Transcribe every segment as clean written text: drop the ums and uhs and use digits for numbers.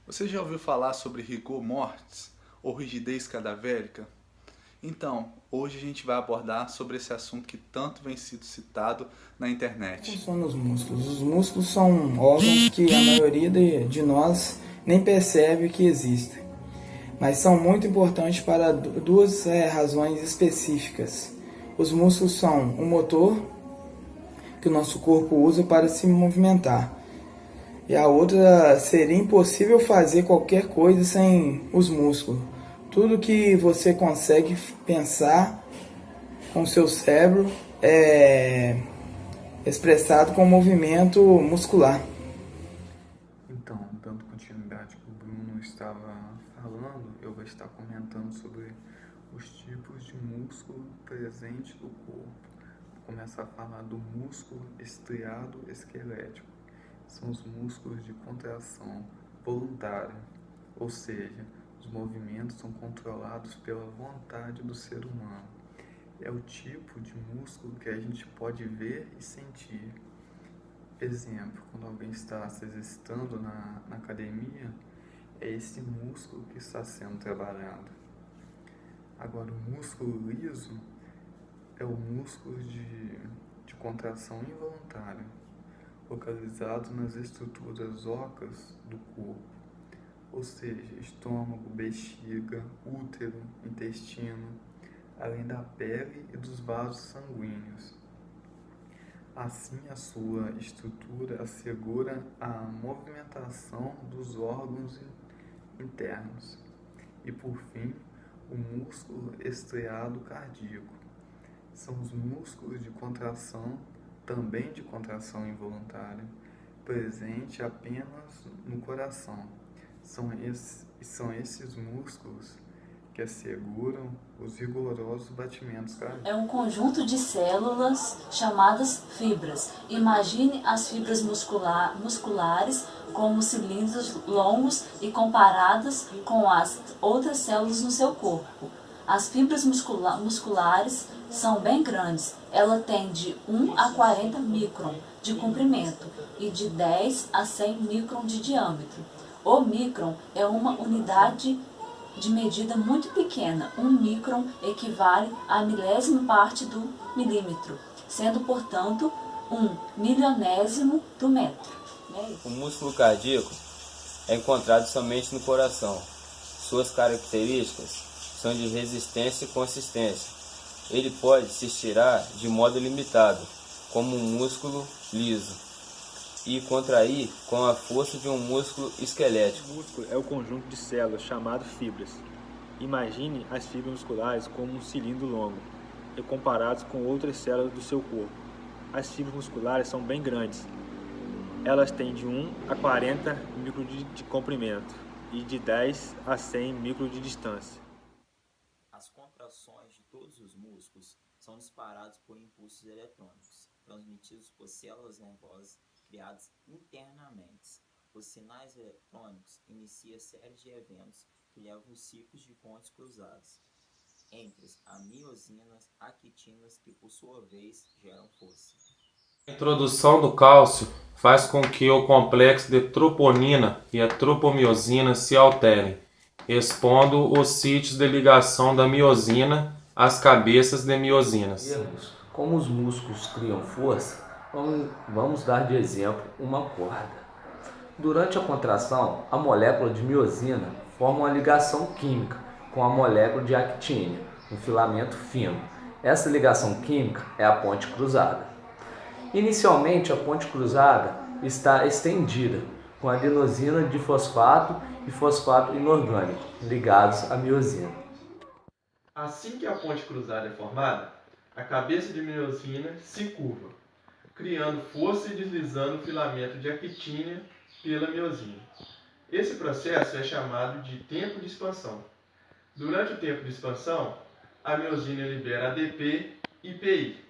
Você já ouviu falar sobre rigor mortis ou rigidez cadavérica? Então, hoje a gente vai abordar sobre esse assunto que tanto vem sido citado na Como internet. funcionam os músculos? Os músculos são órgãos que a maioria de nós nem percebe que existem, mas são muito importantes para duas razões específicas. Os músculos são o motor que o nosso corpo usa para se movimentar, e a outra seria impossível fazer qualquer coisa sem os músculos. Tudo que você consegue pensar com o seu cérebro é expressado com movimento muscular. Então, dando continuidade que o Bruno estava falando, eu vou estar comentando sobre os tipos de músculo presente no corpo. Vou começar a falar do músculo estriado esquelético. São os músculos de contração voluntária, ou seja, os movimentos são controlados pela vontade do ser humano. É o tipo de músculo que a gente pode ver e sentir. Exemplo, quando alguém está se exercitando na academia, é esse músculo que está sendo trabalhado. Agora, o músculo liso é o músculo de contração involuntária, localizado nas estruturas ocas do corpo, ou seja, estômago, bexiga, útero, intestino, além da pele e dos vasos sanguíneos. Assim, a sua estrutura assegura a movimentação dos órgãos internos. E, por fim, o músculo estriado cardíaco. São os músculos de contração, também de contração involuntária, presente apenas no coração. São esses músculos que asseguram os rigorosos batimentos cardíacos. É um conjunto de células chamadas fibras. Imagine as fibras musculares como cilindros longos e comparadas com as outras células no seu corpo. As fibras musculares são bem grandes. Ela tem de 1 a 40 micron de comprimento e de 10 a 100 micron de diâmetro. O micron é uma unidade de medida muito pequena. Um micron equivale a milésima parte do milímetro, sendo, portanto, um milionésimo do metro. O músculo cardíaco é encontrado somente no coração. Suas características são de resistência e consistência. Ele pode se estirar de modo limitado, como um músculo liso, e contrair com a força de um músculo esquelético. O músculo é o conjunto de células chamado fibras. Imagine as fibras musculares como um cilindro longo e comparados com outras células do seu corpo. As fibras musculares são bem grandes. Elas têm de 1 a 40 micron de comprimento e de 10 a 100 micron de distância. As contrações de todos os músculos são disparadas por impulsos eletrônicos, transmitidos por células nervosas criadas internamente. Os sinais eletrônicos iniciam a série de eventos que levam os ciclos de pontes cruzados entre as miosinas, actinas, que por sua vez geram força. A introdução do cálcio faz com que o complexo de troponina e a tropomiosina se alterem, expondo os sítios de ligação da miosina às cabeças de miosinas. Como os músculos criam força, vamos dar de exemplo uma corda. Durante a contração, a molécula de miosina forma uma ligação química com a molécula de actina, um filamento fino. Essa ligação química é a ponte cruzada. Inicialmente, a ponte cruzada está estendida com adenosina difosfato e fosfato inorgânico ligados à miosina. Assim que a ponte cruzada é formada, a cabeça de miosina se curva, criando força e deslizando o filamento de actina pela miosina. Esse processo é chamado de tempo de expansão. Durante o tempo de expansão, a miosina libera ADP e PI.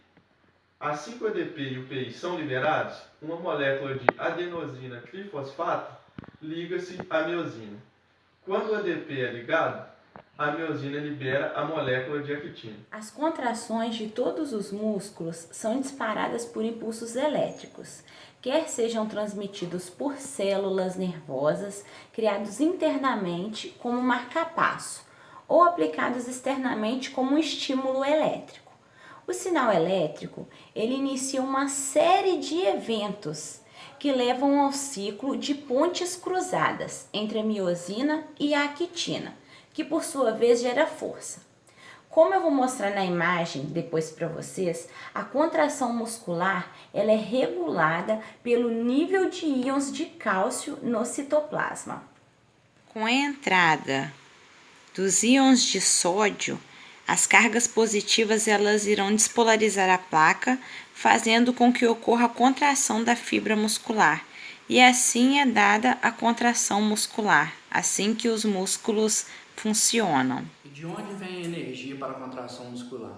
Assim que o ADP e o PI são liberados, uma molécula de adenosina trifosfato liga-se à miosina. Quando o ADP é ligado, a miosina libera a molécula de actina. As contrações de todos os músculos são disparadas por impulsos elétricos, quer sejam transmitidos por células nervosas criados internamente como marca-passo ou aplicados externamente como um estímulo elétrico. O sinal elétrico, ele inicia uma série de eventos que levam ao ciclo de pontes cruzadas entre a miosina e a actina, que por sua vez gera força. Como eu vou mostrar na imagem depois para vocês, a contração muscular ela é regulada pelo nível de íons de cálcio no citoplasma. Com a entrada dos íons de sódio, as cargas positivas elas irão despolarizar a placa, fazendo com que ocorra a contração da fibra muscular. E assim é dada a contração muscular, assim que os músculos funcionam. E de onde vem a energia para a contração muscular?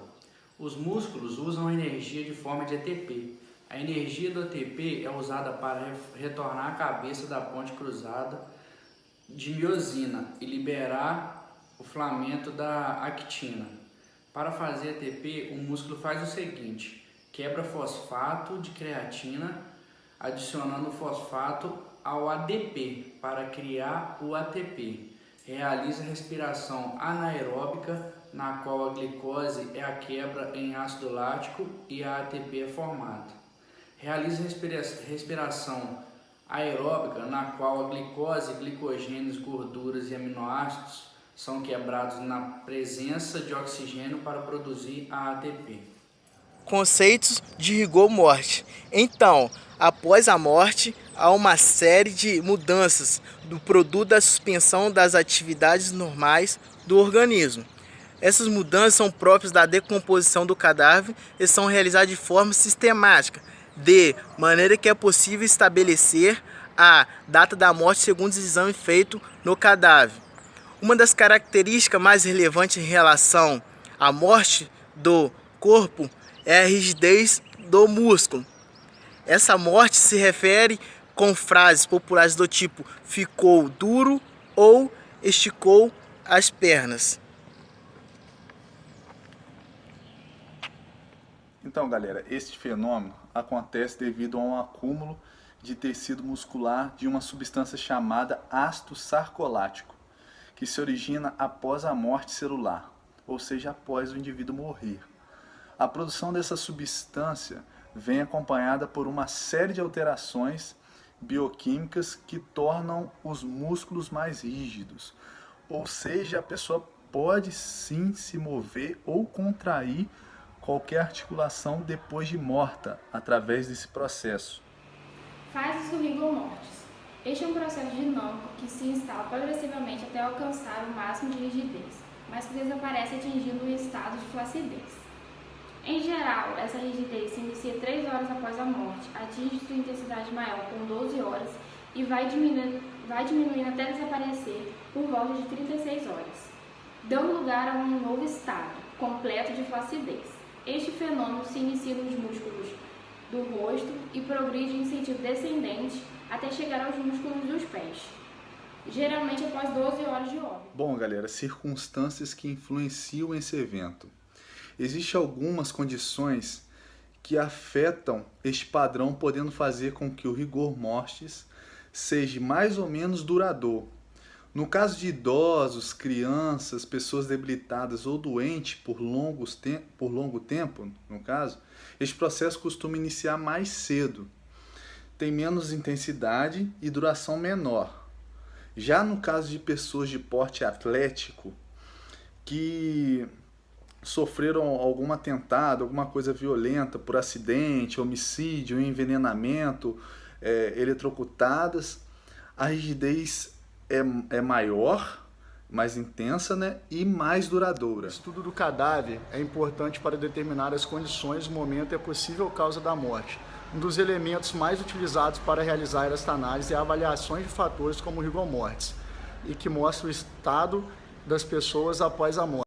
Os músculos usam a energia de forma de ATP. A energia do ATP é usada para retornar a cabeça da ponte cruzada de miosina e liberar o filamento da actina. Para fazer ATP, o músculo faz o seguinte: quebra fosfato de creatina, adicionando fosfato ao ADP para criar o ATP. Realiza respiração anaeróbica, na qual a glicose é a quebra em ácido lático e a ATP é formada. Realiza respiração aeróbica, na qual a glicose, glicogênios, gorduras e aminoácidos são quebrados na presença de oxigênio para produzir a ATP. Conceitos de rigor-morte. Então, após a morte, há uma série de mudanças do produto da suspensão das atividades normais do organismo. Essas mudanças são próprias da decomposição do cadáver e são realizadas de forma sistemática, de maneira que é possível estabelecer a data da morte segundo o exame feito no cadáver. Uma das características mais relevantes em relação à morte do corpo é a rigidez do músculo. Essa morte se refere com frases populares do tipo ficou duro ou esticou as pernas. Então, galera, este fenômeno acontece devido a um acúmulo de tecido muscular de uma substância chamada ácido sarcolático, que se origina após a morte celular, ou seja, após o indivíduo morrer. A produção dessa substância vem acompanhada por uma série de alterações bioquímicas que tornam os músculos mais rígidos, ou seja, a pessoa pode sim se mover ou contrair qualquer articulação depois de morta, através desse processo. Fases do rigor mortis. Este é um processo dinâmico que se instala progressivamente até alcançar o máximo de rigidez, mas que desaparece atingindo o estado de flacidez. Em geral, essa rigidez se inicia 3 horas após a morte, atinge sua intensidade maior com 12 horas e vai diminuindo até desaparecer por volta de 36 horas, dando lugar a um novo estado, completo de flacidez. Este fenômeno se inicia nos músculos do rosto e progride em sentido descendente até chegar aos músculos dos pés, geralmente após 12 horas de óbito. Bom, galera, circunstâncias que influenciam esse evento. Existem algumas condições que afetam este padrão, podendo fazer com que o rigor mortis seja mais ou menos duradouro. No caso de idosos, crianças, pessoas debilitadas ou doentes por longo tempo, no caso, este processo costuma iniciar mais cedo, tem menos intensidade e duração menor. Já no caso de pessoas de porte atlético que sofreram algum atentado, alguma coisa violenta por acidente, homicídio, envenenamento, eletrocutadas, a rigidez é maior, mais intensa, né, e mais duradoura. O estudo do cadáver é importante para determinar as condições, o momento e a possível causa da morte. Um dos elementos mais utilizados para realizar esta análise é a avaliação de fatores como o rigor mortis, e que mostra o estado das pessoas após a morte.